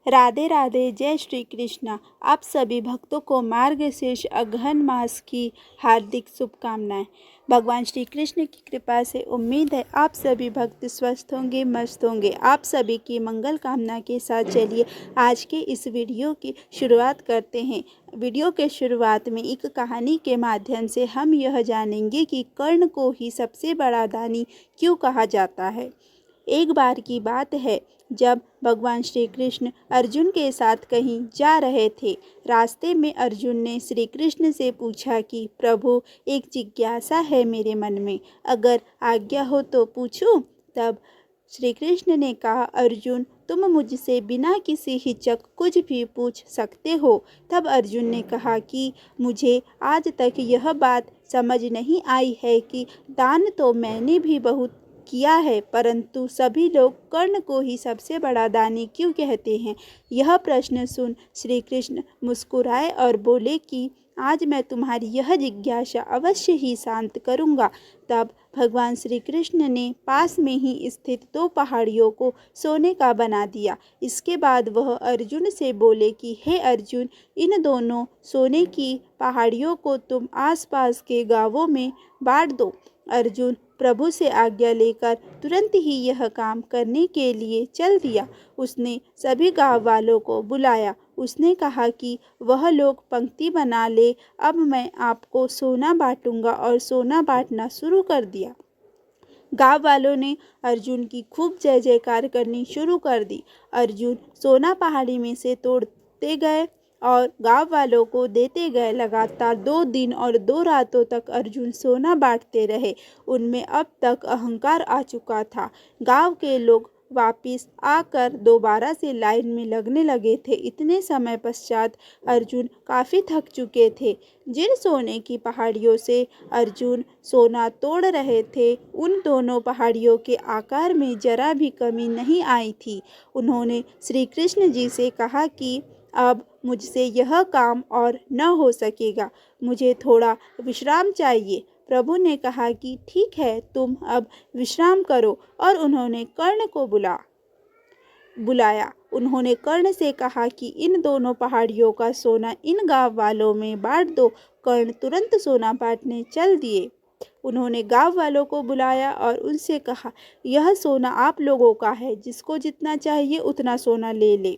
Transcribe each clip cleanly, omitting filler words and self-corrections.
राधे राधे। जय श्री कृष्णा। आप सभी भक्तों को मार्गशीर्ष अगहन मास की हार्दिक शुभकामनाएं। भगवान श्री कृष्ण की कृपा से उम्मीद है आप सभी भक्त स्वस्थ होंगे, मस्त होंगे। आप सभी की मंगल कामना के साथ चलिए आज के इस वीडियो की शुरुआत करते हैं। वीडियो के शुरुआत में एक कहानी के माध्यम से हम यह जानेंगे कि कर्ण को ही सबसे बड़ा दानी क्यों कहा जाता है। एक बार की बात है जब भगवान श्री कृष्ण अर्जुन के साथ कहीं जा रहे थे। रास्ते में अर्जुन ने श्री कृष्ण से पूछा कि प्रभु, एक जिज्ञासा है मेरे मन में, अगर आज्ञा हो तो पूछूं। तब श्री कृष्ण ने कहा, अर्जुन, तुम मुझसे बिना किसी हिचक कुछ भी पूछ सकते हो। तब अर्जुन ने कहा कि मुझे आज तक यह बात समझ नहीं आई है कि दान तो मैंने भी बहुत किया है, परंतु सभी लोग कर्ण को ही सबसे बड़ा दानी क्यों कहते हैं। यह प्रश्न सुन श्री कृष्ण मुस्कुराए और बोले कि आज मैं तुम्हारी यह जिज्ञासा अवश्य ही शांत करूंगा। तब भगवान श्री कृष्ण ने पास में ही स्थित 2 पहाड़ियों को सोने का बना दिया। इसके बाद वह अर्जुन से बोले कि हे अर्जुन, इन दोनों सोने की पहाड़ियों को तुम आसपास के गांवों में बांट दो। अर्जुन प्रभु से आज्ञा लेकर तुरंत ही यह काम करने के लिए चल दिया। उसने सभी गांव वालों को बुलाया। उसने कहा कि वह लोग पंक्ति बना ले, अब मैं आपको सोना बांटूंगा, और सोना बांटना शुरू कर दिया। गांव वालों ने अर्जुन की खूब जय जयकार करनी शुरू कर दी। अर्जुन सोना पहाड़ी में से तोड़ते गए और गांव वालों को देते गए। लगातार 2 दिन और 2 रातों तक अर्जुन सोना बांटते रहे। उनमें अब तक अहंकार आ चुका था। गांव के लोग वापिस आकर दोबारा से लाइन में लगने लगे थे। इतने समय पश्चात अर्जुन काफ़ी थक चुके थे। जिन सोने की पहाड़ियों से अर्जुन सोना तोड़ रहे थे, उन दोनों पहाड़ियों के आकार में जरा भी कमी नहीं आई थी। उन्होंने श्री कृष्ण जी से कहा कि अब मुझसे यह काम और न हो सकेगा, मुझे थोड़ा विश्राम चाहिए। प्रभु ने कहा कि ठीक है, तुम अब विश्राम करो, और उन्होंने कर्ण को बुलाया। उन्होंने कर्ण से कहा कि इन दोनों पहाड़ियों का सोना इन गांव वालों में बांट दो। कर्ण तुरंत सोना बांटने चल दिए। उन्होंने गांव वालों को बुलाया और उनसे कहा, यह सोना आप लोगों का है, जिसको जितना चाहिए उतना सोना ले ले।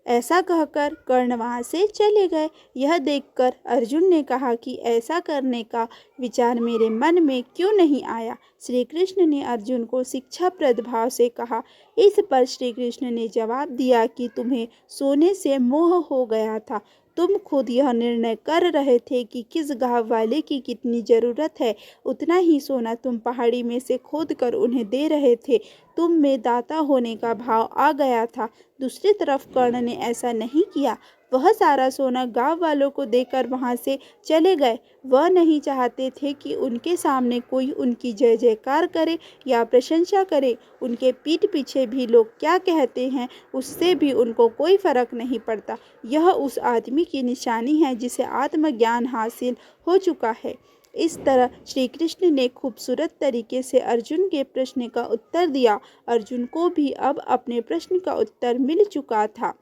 ऐसा कहकर कर्ण वहाँ से चले गए। यह देखकर अर्जुन ने कहा कि ऐसा करने का विचार मेरे मन में क्यों नहीं आया। श्री कृष्ण ने अर्जुन को शिक्षाप्रद भाव से कहा। इस पर श्री कृष्ण ने जवाब दिया कि तुम्हें सोने से मोह हो गया था। तुम खुद यह निर्णय कर रहे थे कि किस गांव वाले की कितनी ज़रूरत है, उतना ही सोना तुम पहाड़ी में से खोद कर उन्हें दे रहे थे। तुम में दाता होने का भाव आ गया था। दूसरी तरफ कर्ण ने ऐसा नहीं किया। वह सारा सोना गांव वालों को देकर वहां से चले गए। वह नहीं चाहते थे कि उनके सामने कोई उनकी जय जयकार करे या प्रशंसा करे। उनके पीठ पीछे भी लोग क्या कहते हैं, उससे भी उनको कोई फर्क नहीं पड़ता। यह उस आदमी की निशानी है जिसे आत्मज्ञान हासिल हो चुका है। इस तरह श्री कृष्ण ने खूबसूरत तरीके से अर्जुन के प्रश्न का उत्तर दिया। अर्जुन को भी अब अपने प्रश्न का उत्तर मिल चुका था।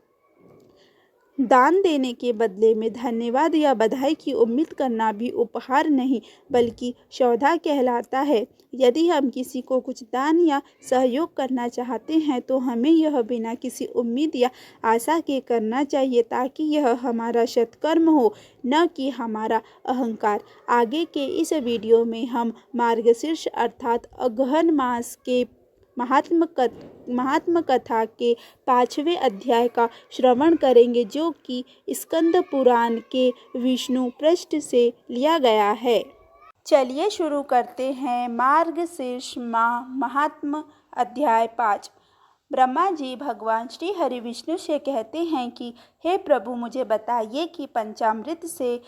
दान देने के बदले में धन्यवाद या बधाई की उम्मीद करना भी उपहार नहीं, बल्कि सौदा कहलाता है। यदि हम किसी को कुछ दान या सहयोग करना चाहते हैं तो हमें यह बिना किसी उम्मीद या आशा के करना चाहिए, ताकि यह हमारा सत्कर्म हो, न कि हमारा अहंकार। आगे के इस वीडियो में हम मार्गशीर्ष अर्थात अगहन मास के महात्म कथा के 5वें अध्याय का श्रवण करेंगे, जो कि स्कंद पुराण के विष्णु पृष्ठ से लिया गया है। चलिए शुरू करते हैं। मार्गशीर्ष माह महात्म अध्याय 5। ब्रह्मा जी भगवान श्री हरि विष्णु से कहते हैं कि हे प्रभु, मुझे बताइए कि पंचामृत से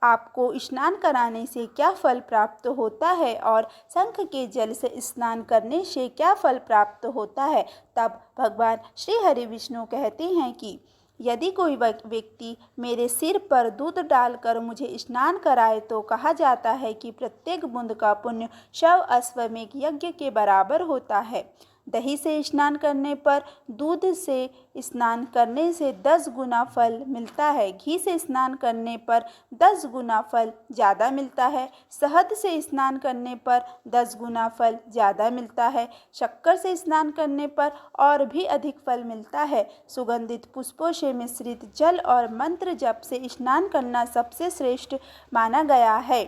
आपको स्नान कराने से क्या फल प्राप्त होता है, और शंख के जल से स्नान करने से क्या फल प्राप्त होता है। तब भगवान श्री हरि विष्णु कहते हैं कि यदि कोई व्यक्ति मेरे सिर पर दूध डालकर मुझे स्नान कराए तो कहा जाता है कि प्रत्येक बूंद का पुण्य 100 अश्वमेध यज्ञ के बराबर होता है। दही से स्नान करने पर दूध से स्नान करने से 10 गुना फल मिलता है। घी से स्नान करने पर 10 गुना फल ज़्यादा मिलता है। शहद से स्नान करने पर 10 गुना फल ज़्यादा मिलता है। शक्कर से स्नान करने पर और भी अधिक फल मिलता है। सुगंधित पुष्पों से मिश्रित जल और मंत्र जप से स्नान करना सबसे श्रेष्ठ माना गया है।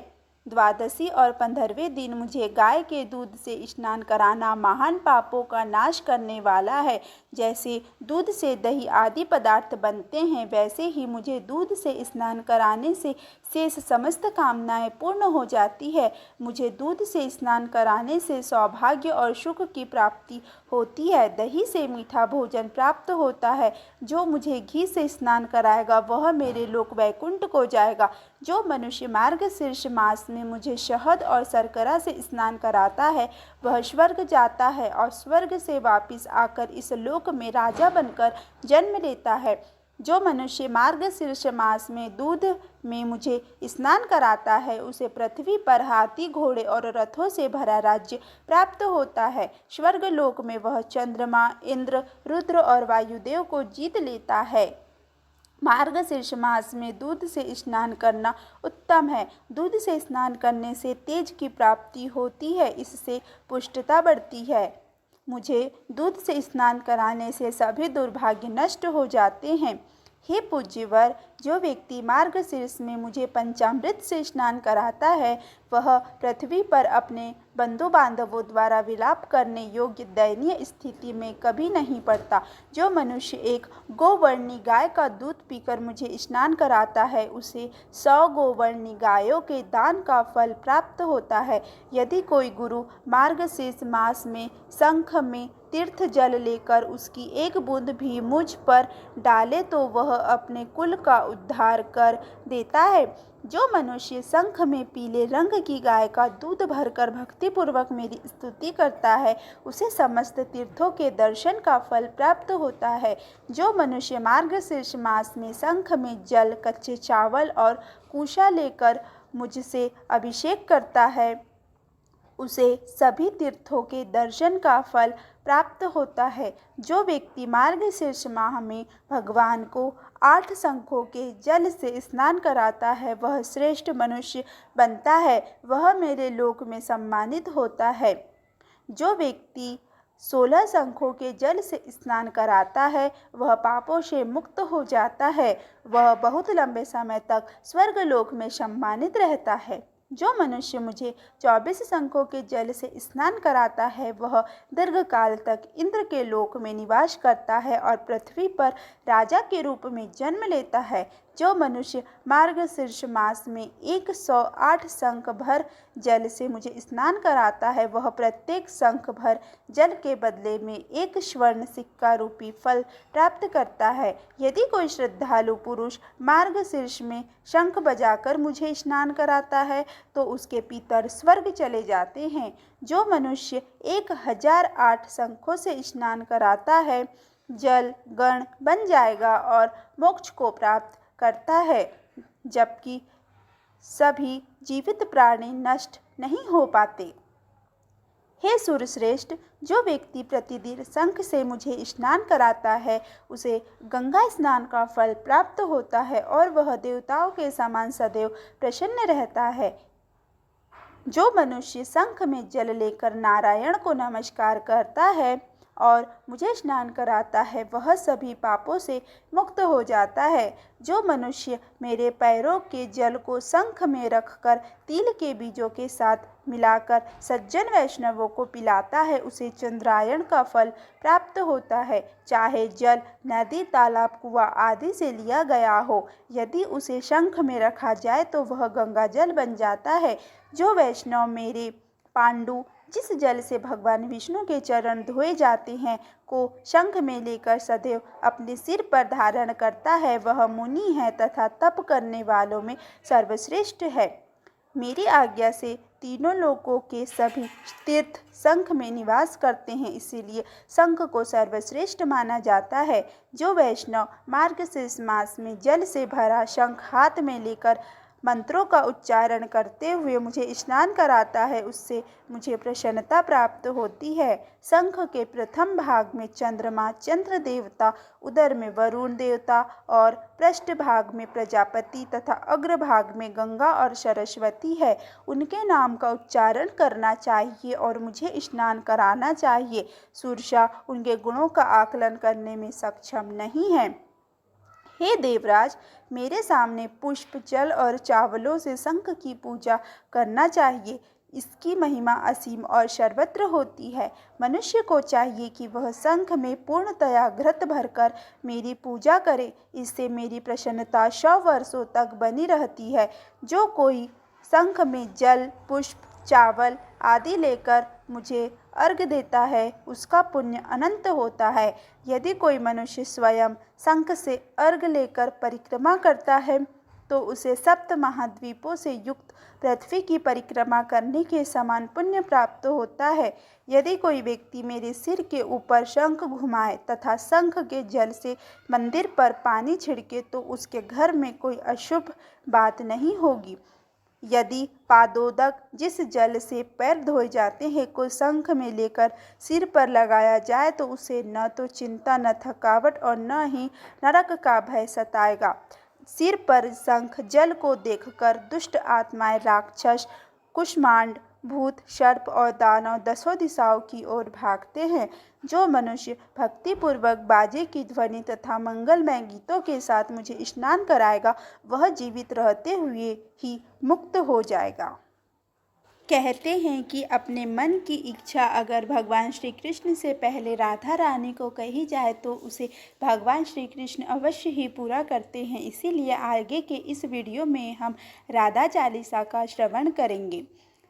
द्वादशी और 15वें दिन मुझे गाय के दूध से स्नान कराना महान पापों का नाश करने वाला है। जैसे दूध से दही आदि पदार्थ बनते हैं, वैसे ही मुझे दूध से स्नान कराने से शेष समस्त कामनाएं पूर्ण हो जाती है। मुझे दूध से स्नान कराने से सौभाग्य और सुख की प्राप्ति होती है। दही से मीठा भोजन प्राप्त होता है। जो मुझे घी से स्नान कराएगा वह मेरे लोक वैकुंठ को जाएगा। जो मनुष्य मार्गशीर्ष मास में मुझे शहद और शर्करा से स्नान कराता है वह स्वर्ग जाता है और स्वर्ग से वापस आकर इस लोक में राजा बनकर जन्म लेता है। जो मनुष्य मार्गशीर्ष मास में दूध में मुझे स्नान कराता है उसे पृथ्वी पर हाथी घोड़े और रथों से भरा राज्य प्राप्त होता है। स्वर्ग लोक में वह चंद्रमा इंद्र रुद्र और वायुदेव को जीत लेता है। मार्गशीर्ष मास में दूध से स्नान करना उत्तम है। दूध से स्नान करने से तेज की प्राप्ति होती है, इससे पुष्टता बढ़ती है। मुझे दूध से स्नान कराने से सभी दुर्भाग्य नष्ट हो जाते हैं। हे पूज्यवर, जो व्यक्ति मार्गशीर्ष में मुझे पंचामृत से स्नान कराता है वह पृथ्वी पर अपने बंधु बांधवों द्वारा विलाप करने योग्य दयनीय स्थिति में कभी नहीं पड़ता। जो मनुष्य एक गोवर्णी गाय का दूध पीकर मुझे स्नान कराता है उसे 100 गोवर्णी गायों के दान का फल प्राप्त होता है। यदि कोई गुरु मार्गशीर्ष मास में शंख में तीर्थ जल लेकर उसकी एक बूंद भी मुझ पर डाले तो वह अपने कुल का उद्धार कर देता है। जो मनुष्य शंख में पीले रंग की गाय का दूध भरकर भक्तिपूर्वक मेरी स्तुति करता है उसे समस्त तीर्थों के दर्शन का फल प्राप्त होता है। जो मनुष्य मार्गशीर्ष मास में शंख में जल, कच्चे चावल और कूशा लेकर मुझसे अभिषेक करता है उसे सभी तीर्थों के दर्शन का फल प्राप्त होता है। जो व्यक्ति मार्गशीर्ष माह में भगवान को 8 शंखों के जल से स्नान कराता है वह श्रेष्ठ मनुष्य बनता है, वह मेरे लोक में सम्मानित होता है। जो व्यक्ति 16 शंखों के जल से स्नान कराता है वह पापों से मुक्त हो जाता है, वह बहुत लंबे समय तक स्वर्गलोक में सम्मानित रहता है। जो मनुष्य मुझे 24 शंखों के जल से स्नान कराता है वह दीर्घकाल तक इंद्र के लोक में निवास करता है और पृथ्वी पर राजा के रूप में जन्म लेता है। जो मनुष्य मार्गशीर्ष मास में 108 शंख भर जल से मुझे स्नान कराता है वह प्रत्येक शंख भर जल के बदले में 1 स्वर्ण सिक्का रूपी फल प्राप्त करता है। यदि कोई श्रद्धालु पुरुष मार्गशीर्ष में शंख बजाकर मुझे स्नान कराता है तो उसके पितर स्वर्ग चले जाते हैं। जो मनुष्य 1008 शंखों से स्नान कराता है जल गण बन जाएगा और मोक्ष को प्राप्त करता है, जबकि सभी जीवित प्राणी नष्ट नहीं हो पाते। हे सूर्यश्रेष्ठ, जो व्यक्ति प्रतिदिन शंख से मुझे स्नान कराता है उसे गंगा स्नान का फल प्राप्त होता है और वह देवताओं के समान सदैव प्रसन्न रहता है। जो मनुष्य शंख में जल लेकर नारायण को नमस्कार करता है और मुझे स्नान कराता है वह सभी पापों से मुक्त हो जाता है। जो मनुष्य मेरे पैरों के जल को शंख में रखकर तिल के बीजों के साथ मिलाकर सज्जन वैष्णवों को पिलाता है उसे चंद्रायण का फल प्राप्त होता है, चाहे जल नदी तालाब कुआं आदि से लिया गया हो। यदि उसे शंख में रखा जाए तो वह गंगा जल बन जाता है। जो वैष्णव मेरे पांडु जिस जल से भगवान विष्णु के चरण धोए जाते हैं को शंख में लेकर सदैव अपने सिर पर धारण करता है वह मुनि है तथा तप करने वालों में सर्वश्रेष्ठ है। मेरी आज्ञा से तीनों लोकों के सभी तीर्थ शंख में निवास करते हैं, इसीलिए शंख को सर्वश्रेष्ठ माना जाता है। जो वैष्णव मार्गशीर्ष मास में जल से भरा शंख हाथ में लेकर मंत्रों का उच्चारण करते हुए मुझे स्नान कराता है, उससे मुझे प्रसन्नता प्राप्त होती है। शंख के प्रथम भाग में चंद्रमा चंद्र देवता, उदर में वरुण देवता और पृष्ठभाग में प्रजापति तथा अग्रभाग में गंगा और सरस्वती है। उनके नाम का उच्चारण करना चाहिए और मुझे स्नान कराना चाहिए। सुरसा उनके गुणों का आकलन करने में सक्षम नहीं है। हे देवराज, मेरे सामने पुष्प, जल और चावलों से शंख की पूजा करना चाहिए। इसकी महिमा असीम और सर्वत्र होती है। मनुष्य को चाहिए कि वह शंख में पूर्णतया घृत भरकर मेरी पूजा करे। इससे मेरी प्रसन्नता 100 वर्षों तक बनी रहती है। जो कोई शंख में जल, पुष्प, चावल आदि लेकर मुझे अर्घ्य देता है, उसका पुण्य अनंत होता है। यदि कोई मनुष्य स्वयं शंख से अर्घ्य लेकर परिक्रमा करता है तो उसे सप्त महाद्वीपों से युक्त पृथ्वी की परिक्रमा करने के समान पुण्य प्राप्त होता है। यदि कोई व्यक्ति मेरे सिर के ऊपर शंख घुमाए तथा शंख के जल से मंदिर पर पानी छिड़के तो उसके घर में कोई अशुभ बात नहीं होगी। यदि पादोदक, जिस जल से पैर धोए जाते हैं, को शंख में लेकर सिर पर लगाया जाए तो उसे न तो चिंता, न थकावट और न ही नरक का भय सताएगा। सिर पर शंख जल को देखकर दुष्ट आत्माएं, राक्षस, कुष्मांड, भूत, सर्प और दानव दसों दिशाओं की ओर भागते हैं। जो मनुष्य भक्तिपूर्वक बाजे की ध्वनि तथा मंगलमय गीतों के साथ मुझे स्नान कराएगा, वह जीवित रहते हुए ही मुक्त हो जाएगा। कहते हैं कि अपने मन की इच्छा अगर भगवान श्री कृष्ण से पहले राधा रानी को कही जाए तो उसे भगवान श्री कृष्ण अवश्य ही पूरा करते हैं। इसीलिए आगे के इस वीडियो में हम राधा चालीसा का श्रवण करेंगे।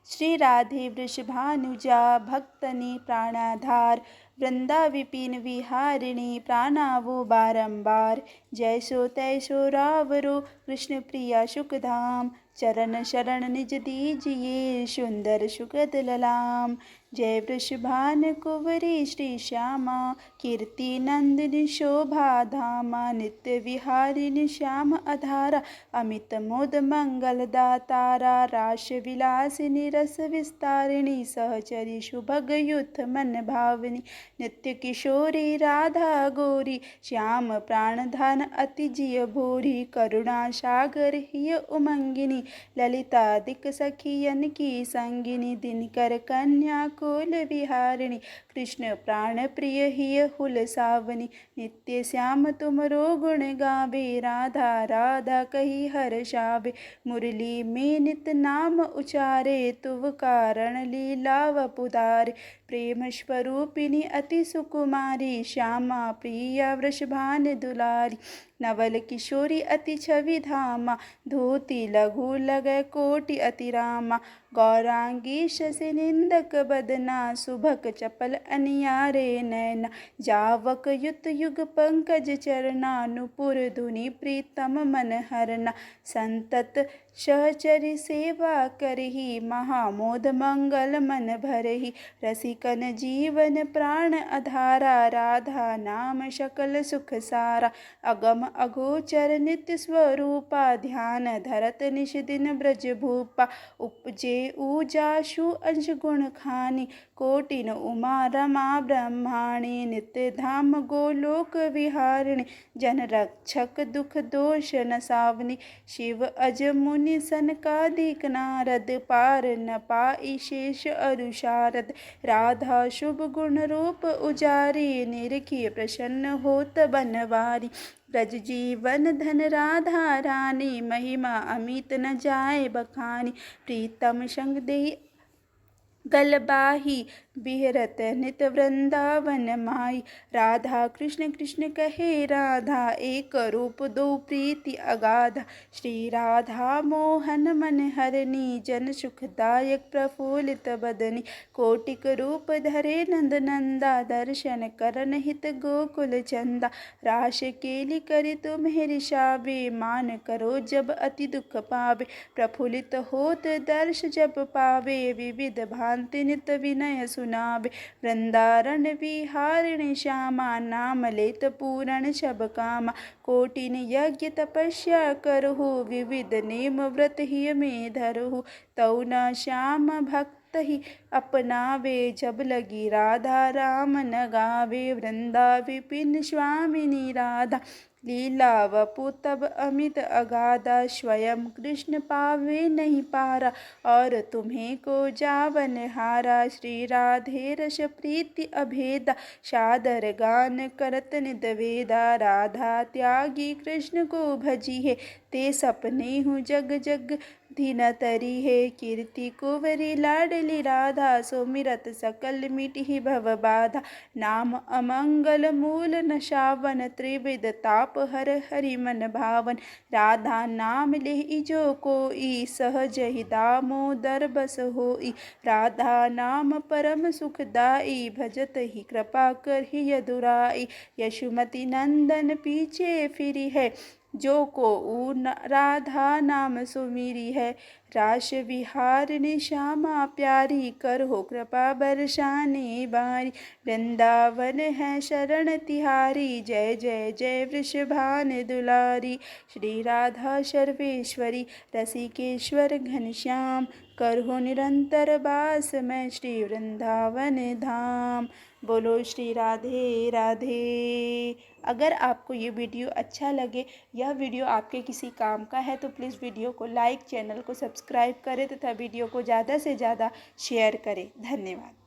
श्री राधे वृषभानुजा भक्तनि प्राणाधार, वृंदा विपिन विहारिणी प्राणावो बारंबार। जैसो तैसो रावरो कृष्ण प्रिया सुखधाम, चरण शरण निज दीजिए सुंदर सुगद ललाम। जय वृषभान कुंवरी श्री श्यामा, कीर्ति नंदिनी शोभा धामा, नित्य विहारिणी श्याम आधारा, अमित मोद मंगल दातारा, रास विलासिनी रस विस्तारिणी, सहचरी सुभग युथ मन भावनी, नित्य किशोरी राधा गोरी, श्याम प्राणधन अति जिय भोरी, करुणा सागर हिय उमंगिनी, ललितादिक सखियन की संगिनी, दिनकर कन्या कुल विहारिणी, कृष्ण प्राण प्रिय हिय हुल सावनी, नित्य श्याम तुमरो गुण गावे, राधा राधा कही हर्षावे, मुरली में नित नाम उचारे, तुव कारण लीला वपुधारे, प्रेम स्वरूपिणी अति सुकुमारी, श्यामा प्रिया वृषभान दुलारी, नवल किशोरी अति छवि धामा, धोती लघु लगय कोटि अति रामा, गौरांगी शशि निंदक बदना, सुभक चपल अनियारे नैना, जावक युत युग पंकज चरना, नुपुर धुनि प्रीतम मन हरना, संतत सहचरी सेवा करही, महामोद मंगल मन भरही, रसिकन जीवन प्राण आधारा, राधा नाम सकल सुख सारा, अगम अगोचर नित्य स्वरूपा, ध्यान धरत निश दिन ब्रज भूपा, उपजे ऊजाशु अंश गुण खानी, कोटिन उमा रमा ब्रह्माणी, नित्य धाम गोलोक विहारिणी, जन रक्षक दुख दोष नसावनी, शिव अज मुनि सनकादिक नारद, पार न पाई शेष अरुशारद, राधा शुभ गुण रूप उजारी, निरखिय प्रसन्न होत बनवारी, ब्रज जीवन धन राधा रानी, महिमा अमित न जाए बखानी, प्रीतम संग देहि गलबाही, बिहरत नित वृंदावन माई, राधा कृष्ण कृष्ण कहे राधा, एक रूप दो प्रीति अगाधा, श्री राधा मोहन मन हरनी, जन सुखदायक प्रफुल्लित बदनी, कोटिक रूप धरे नंद नंदा, दर्शन करन हित गोकुल चंदा, रास केली करि तुम्हें रिसावे, मान करो जब अति दुख पावे, प्रफुल्लित होत दर्श जब पावे, विविध भांति नित विनय सुनावे। वृंदारन विहारिणी श्यामा, नाम लेत पूरण सब कामा। कोटिन यज्ञ तपस्या करहु, विविध नेम व्रत ही में धरहु। तौ न श्याम भक्त ही अपनावे, जब लगी राधा राम न गावे। वृंदा विपिन स्वामिनी राधा, लीला वपु तब अमित अगाधा। स्वयं कृष्ण पावे नहीं पारा, और तुम्हें को जावन हारा। श्री राधे रस प्रीति अभेदा, सादर गान करत नित वेदा। राधा त्यागी कृष्ण को भजी है, ते सपने हूँ जग जग धीन तरी है। कीर्ति कुंवरी लाडली राधा, सुमिरत सकल मिटहि भव बाधा। नाम अमंगल मूल नशावन, त्रिविध ताप हर हरि मन भावन। राधा नाम लेहि जो कोई, सहज ही दामोदर बस होई। राधा नाम परम सुखदाई, भजत ही कृपा करहि यदुराई। यशुमति नंदन पीछे फिरी है, जो को राधा नाम सुमिरी है। रास विहारिणी श्यामा प्यारी, करहो कृपा बरसाने बारी। वृंदावन है शरण तिहारी, जय जय जय वृषभान दुलारी। श्री राधा सर्वेश्वरी, रसिकेश्वर घनश्याम, करहो निरंतर बास मैं श्री वृंदावन धाम। बोलो श्री राधे राधे। अगर आपको ये वीडियो अच्छा लगे, यह वीडियो आपके किसी काम का है, तो प्लीज़ वीडियो को लाइक, चैनल को सब्सक्राइब करें तथा वीडियो को ज़्यादा से ज़्यादा शेयर करें। धन्यवाद।